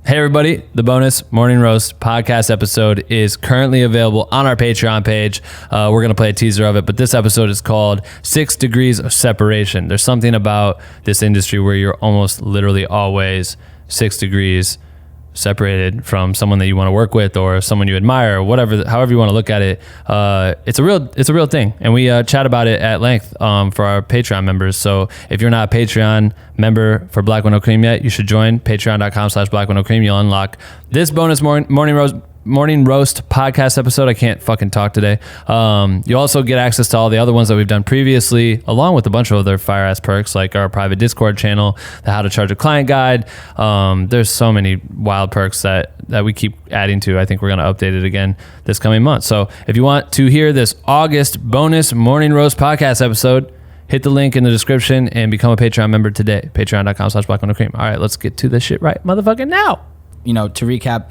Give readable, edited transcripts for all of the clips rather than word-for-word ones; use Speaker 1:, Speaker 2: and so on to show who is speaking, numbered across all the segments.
Speaker 1: Hey everybody, the bonus morning roast podcast episode is currently available on our Patreon page. We're going to play a teaser of it, but this episode is called 6 Degrees of Separation. There's something about this industry where you're almost literally always 6 degrees separated from someone that you want to work with or someone you admire or whatever, however you want to look at it. It's a real thing. And we chat about it at length for our Patreon members. So if you're not a Patreon member for Black with No Cream yet, you should join patreon.com/Black with No Cream. You'll unlock this bonus morning roast podcast episode. I can't fucking talk today. You also get access to all the other ones that we've done previously, along with a bunch of other fire ass perks like our private Discord channel, the How to Charge a Client guide. There's so many wild perks that we keep adding to. I think we're going to update it again this coming month. So if you want to hear this August bonus morning roast podcast episode, hit the link in the description and become a Patreon member today. Patreon.com/Black with No Cream. All right, let's get to this shit right motherfucking now.
Speaker 2: You know, to recap,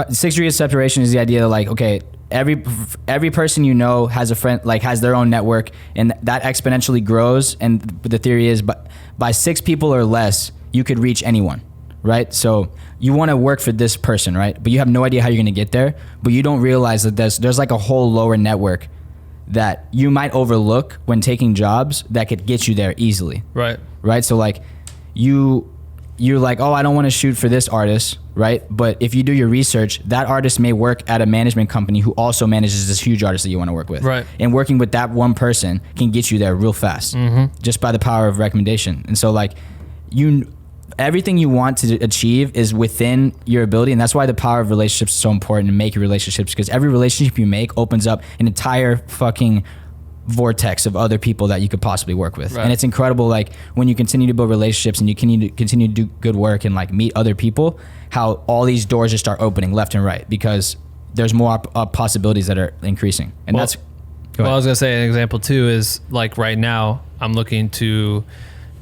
Speaker 2: 6 degrees of separation is the idea of like, okay, every person you know has a friend, like has their own network, and that exponentially grows. And the theory is, but by 6 people or less, you could reach anyone, right? So you want to work for this person, right? But you have no idea how you're going to get there. But you don't realize that there's like a whole lower network that you might overlook when taking jobs that could get you there easily. Right. So like you're like, oh, I don't want to shoot for this artist, right? But if you do your research, that artist may work at a management company who also manages this huge artist that you want to work with.
Speaker 1: Right.
Speaker 2: And working with that one person can get you there real fast, just by the power of recommendation. And so like everything you want to achieve is within your ability. And that's why the power of relationships is so important, to make your relationships, because every relationship you make opens up an entire fucking vortex of other people that you could possibly work with. Right. And it's incredible, like when you continue to build relationships and you continue to do good work and like meet other people, how all these doors just start opening left and right because there's more possibilities that are increasing. And I was
Speaker 1: gonna say an example too is like right now I'm looking to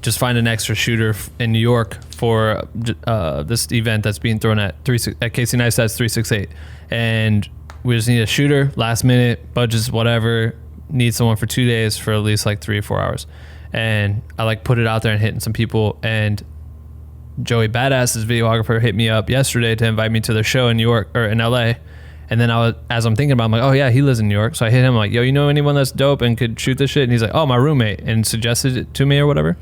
Speaker 1: just find an extra shooter in New York for this event that's being thrown at Casey Neistat's 368, and we just need a shooter, last minute, budgets, whatever. Need someone for 2 days for at least like 3 or 4 hours. And I like put it out there and hitting some people, and Joey Badass, his videographer, hit me up yesterday to invite me to their show in New York or in LA. And then as I'm thinking about it, I'm like, oh yeah, he lives in New York. So I hit him like, yo, you know anyone that's dope and could shoot this shit? And he's like, oh, my roommate, and suggested it to me or whatever.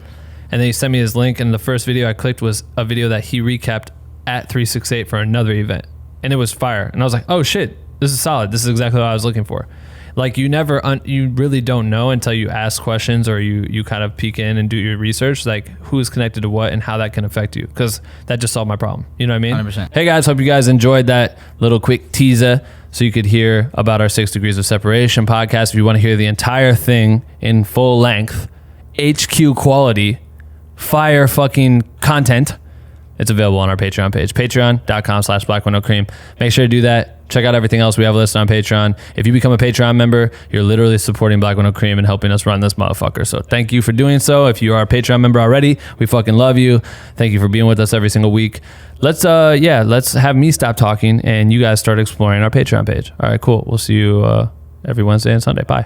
Speaker 1: And then he sent me his link, and the first video I clicked was a video that he recapped at 368 for another event. And it was fire. And I was like, oh shit, this is solid. This is exactly what I was looking for. Like you really don't know until you ask questions or you kind of peek in and do your research, like who's connected to what and how that can affect you. Because that just solved my problem. You know what I mean?
Speaker 2: 100%.
Speaker 1: Hey guys, hope you guys enjoyed that little quick teaser so you could hear about our 6 Degrees of Separation podcast. If you want to hear the entire thing in full length, HQ quality, fire fucking content, it's available on our Patreon page, patreon.com/Black with No Cream. Make sure to do that. Check out everything else we have listed on Patreon. If you become a Patreon member, you're literally supporting Black with No Cream and helping us run this motherfucker. So thank you for doing so. If you are a Patreon member already, we fucking love you. Thank you for being with us every single week. Let's have me stop talking and you guys start exploring our Patreon page. All right, cool. We'll see you every Wednesday and Sunday. Bye.